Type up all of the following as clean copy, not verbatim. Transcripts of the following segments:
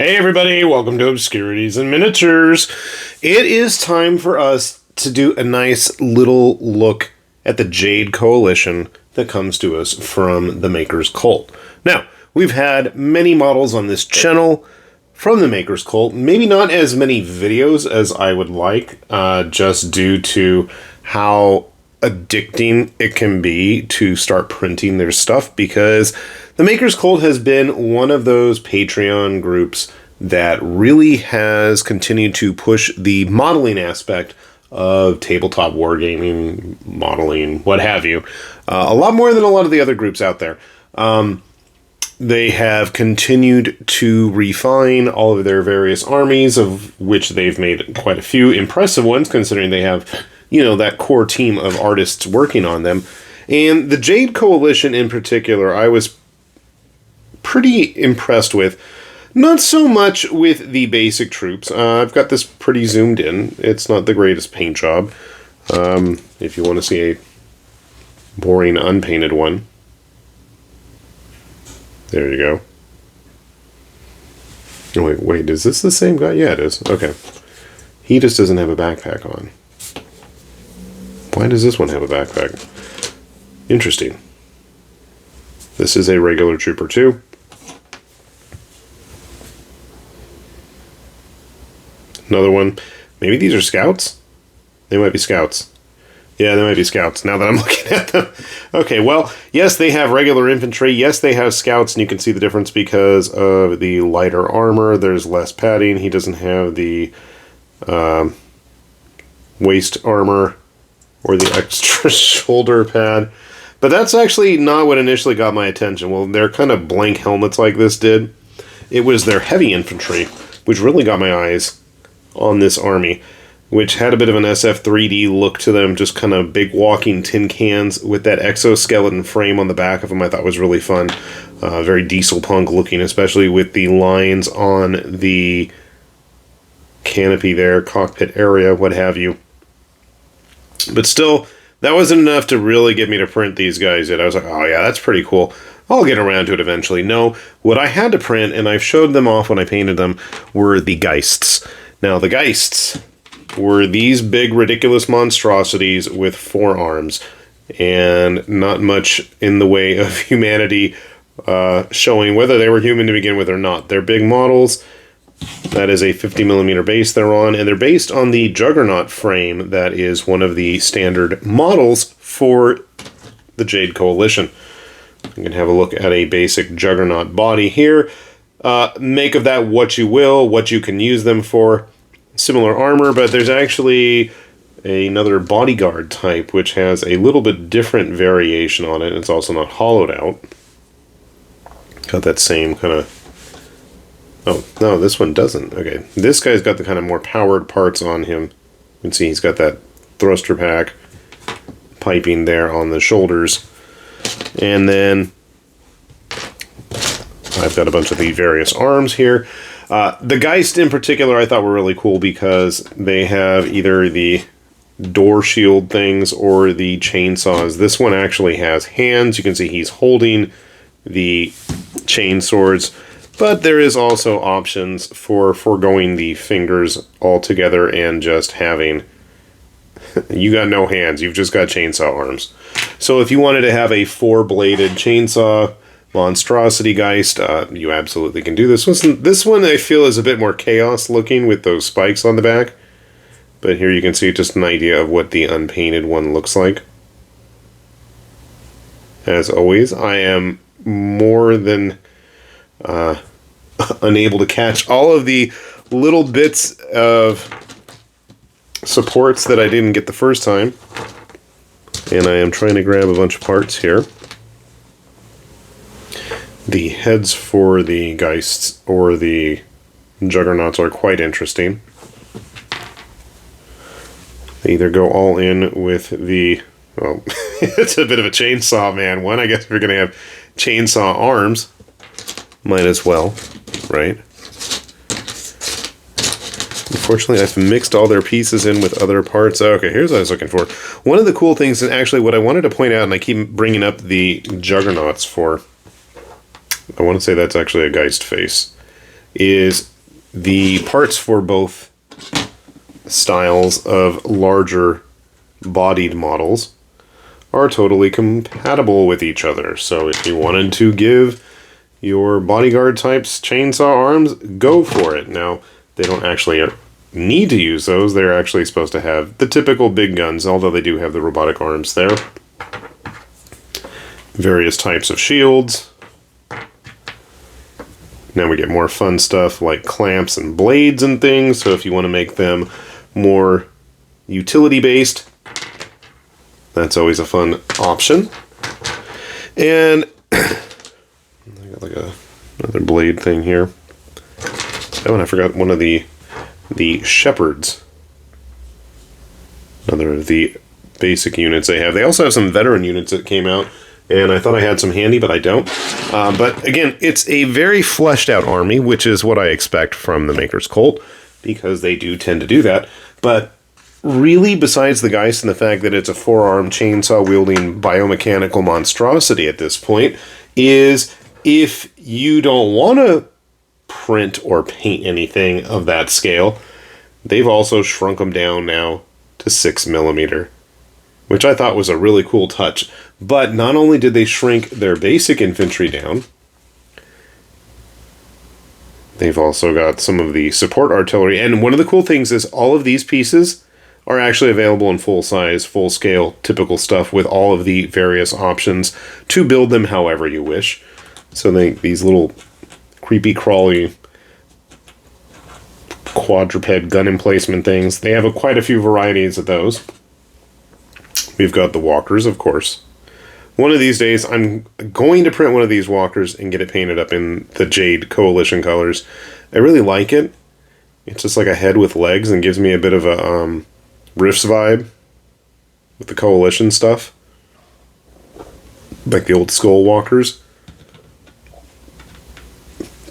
Hey everybody, welcome to Obscurities and Miniatures. It is time for us to do a nice little look at the Jade Coalition that comes to us from the Maker's Cult. Now, we've had many models on this channel from the Maker's Cult, maybe not as many videos as I would like, just due to how addicting it can be to start printing their stuff, because the Maker's Cult has been one of those Patreon groups that really has continued to push the modeling aspect of tabletop wargaming, modeling, what have you, a lot more than a lot of the other groups out there. They have continued to refine all of their various armies, of which they've made quite a few impressive ones, considering they have, you know, that core team of artists working on them. And the Jade Coalition in particular, I was pretty impressed with. Not so much with the basic troops. I've got this pretty zoomed in. It's not the greatest paint job. If you want to see a boring unpainted one. There you go. Oh, wait, is this the same guy? Yeah, it is. Okay. He just doesn't have a backpack on. Why does this one have a backpack? Interesting. This is a regular trooper too. Another one. Maybe these are scouts? They might be scouts. Yeah, they might be scouts, now that I'm looking at them. Okay, well, yes, they have regular infantry. Yes, they have scouts, and you can see the difference because of the lighter armor. There's less padding. He doesn't have the waist armor or the extra shoulder pad. But that's actually not what initially got my attention. Well, they're kind of blank helmets like this did. It was their heavy infantry, which really got my eyes on this army, which had a bit of an SF3D look to them, just kind of big walking tin cans with that exoskeleton frame on the back of them. I thought was really fun. Very dieselpunk looking, especially with the lines on the canopy there, cockpit area, what have you. But still, that wasn't enough to really get me to print these guys yet. I was like, oh yeah, that's pretty cool. I'll get around to it eventually. No, what I had to print, and I've showed them off when I painted them, were the Guists. Now, the Guists were these big, ridiculous monstrosities with 4 arms, and not much in the way of humanity showing whether they were human to begin with or not. They're big models. That is a 50mm base they're on, and they're based on the Juggernaut frame that is one of the standard models for the Jade Coalition. You can have a look at a basic Juggernaut body here. Make of that what you will, what you can use them for. Similar armor, but there's actually another bodyguard type, which has a little bit different variation on it. It's also not hollowed out. Got that same kind of... Oh, no, this one doesn't. Okay, this guy's got the kind of more powered parts on him. You can see he's got that thruster pack piping there on the shoulders. And then I've got a bunch of the various arms here. The Guist in particular I thought were really cool because they have either the door shield things or the chainsaws. This one actually has hands. You can see he's holding the chain swords, but there is also options for foregoing the fingers altogether and just having... you got no hands, you've just got chainsaw arms. So if you wanted to have a 4-bladed chainsaw monstrosity Geist, you absolutely can do this. This one I feel is a bit more chaos looking with those spikes on the back. But here you can see just an idea of what the unpainted one looks like. As always, I am more than unable to catch all of the little bits of supports that I didn't get the first time. And I am trying to grab a bunch of parts here. The heads for the Geists or the Juggernauts are quite interesting. They either go all in with the... well, it's a bit of a chainsaw man one. I guess if you're going to have chainsaw arms, might as well, right? Unfortunately, I've mixed all their pieces in with other parts. Okay, here's what I was looking for. One of the cool things, and actually what I wanted to point out, and I keep bringing up the Juggernauts for... I want to say that's actually a Geist face. is the parts for both styles of larger bodied models are totally compatible with each other. So if you wanted to give your bodyguard types chainsaw arms, go for it. Now, they don't actually need to use those. They're actually supposed to have the typical big guns, although they do have the robotic arms there. Various types of shields. Now we get more fun stuff like clamps and blades and things, so if you want to make them more utility-based, that's always a fun option. And I got like another blade thing here. Oh, and I forgot one of the shepherds. Another of the basic units they have. They also have some veteran units that came out, and I thought I had some handy, but I don't. But again, it's a very fleshed out army, which is what I expect from the Maker's Cult, because they do tend to do that. But really, besides the Guist and the fact that it's a four-arm chainsaw-wielding biomechanical monstrosity at this point, is if you don't want to print or paint anything of that scale, they've also shrunk them down now to 6mm, which I thought was a really cool touch. But not only did they shrink their basic infantry down, they've also got some of the support artillery. And one of the cool things is all of these pieces are actually available in full size, full scale, typical stuff with all of the various options to build them however you wish. So these little creepy crawly quadruped gun emplacement things, they have quite a few varieties of those. We've got the walkers, of course. One of these days, I'm going to print one of these walkers and get it painted up in the Jade Coalition colors. I really like it. It's just like a head with legs and gives me a bit of a Rifts vibe with the Coalition stuff. Like the old skull walkers.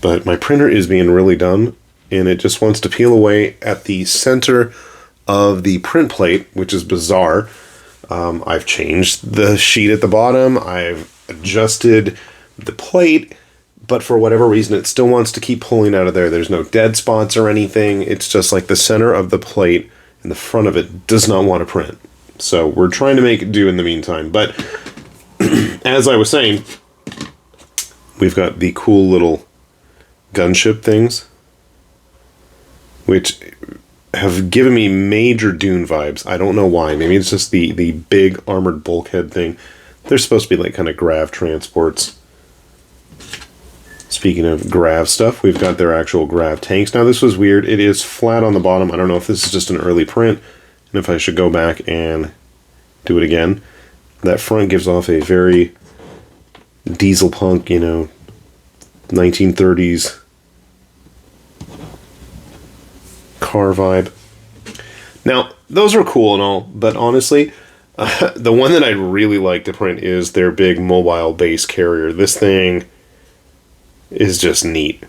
But my printer is being really dumb, and it just wants to peel away at the center of the print plate, which is bizarre. I've changed the sheet at the bottom, I've adjusted the plate, but for whatever reason it still wants to keep pulling out of there. There's no dead spots or anything. It's just like the center of the plate and the front of it does not want to print. So we're trying to make it do in the meantime. But as I was saying, we've got the cool little gunship things, which have given me major Dune vibes. I don't know why. Maybe it's just the big armored bulkhead thing. They're supposed to be like kind of grav transports. Speaking of grav stuff, we've got their actual grav tanks. Now this was weird. It is flat on the bottom. I don't know if this is just an early print and if I should go back and do it again. That front gives off a very dieselpunk, 1930s car vibe. Now, those are cool and all, but honestly, the one that I'd really like to print is their big mobile base carrier. This thing is just neat.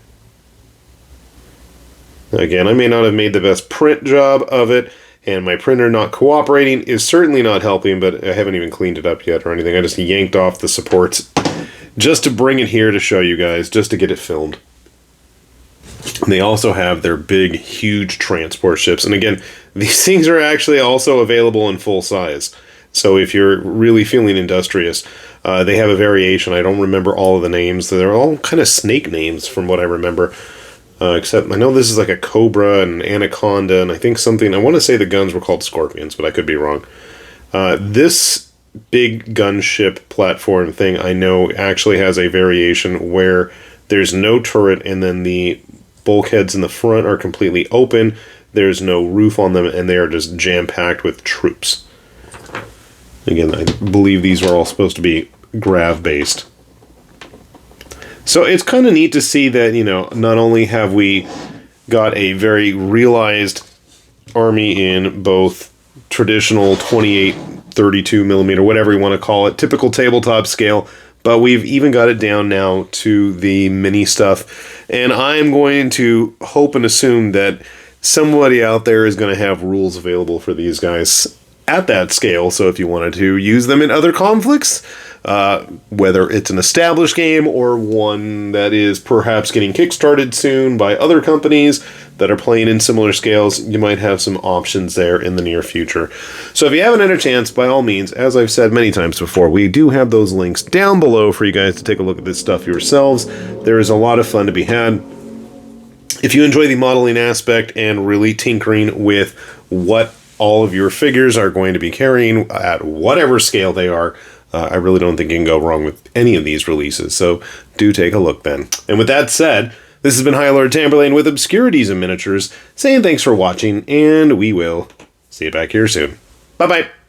Again, I may not have made the best print job of it, and my printer not cooperating is certainly not helping, but I haven't even cleaned it up yet or anything. I just yanked off the supports just to bring it here to show you guys, just to get it filmed. They also have their big, huge transport ships. And again, these things are actually also available in full size. So if you're really feeling industrious, they have a variation. I don't remember all of the names. They're all kind of snake names from what I remember. Except I know this is like a Cobra and Anaconda, and I think something, I want to say the guns were called Scorpions, but I could be wrong. This big gunship platform thing I know actually has a variation where there's no turret and then the bulkheads in the front are completely open. There's no roof on them, and they are just jam-packed with troops. Again, I believe these are all supposed to be grav-based. So it's kind of neat to see that, not only have we got a very realized army in both traditional 28, 32 millimeter, whatever you want to call it, typical tabletop scale, but we've even got it down now to the mini stuff. And I'm going to hope and assume that somebody out there is going to have rules available for these guys. at that scale. So if you wanted to use them in other conflicts, whether it's an established game or one that is perhaps getting kickstarted soon by other companies that are playing in similar scales, you might have some options there in the near future. So if you haven't had a chance, by all means, as I've said many times before, we do have those links down below for you guys to take a look at this stuff yourselves. There is a lot of fun to be had. If you enjoy the modeling aspect and really tinkering with what all of your figures are going to be carrying at whatever scale they are, I really don't think you can go wrong with any of these releases. So do take a look then. And with that said, this has been High Lord Tamberlane with Obscurities and Miniatures, saying thanks for watching, and we will see you back here soon. Bye-bye.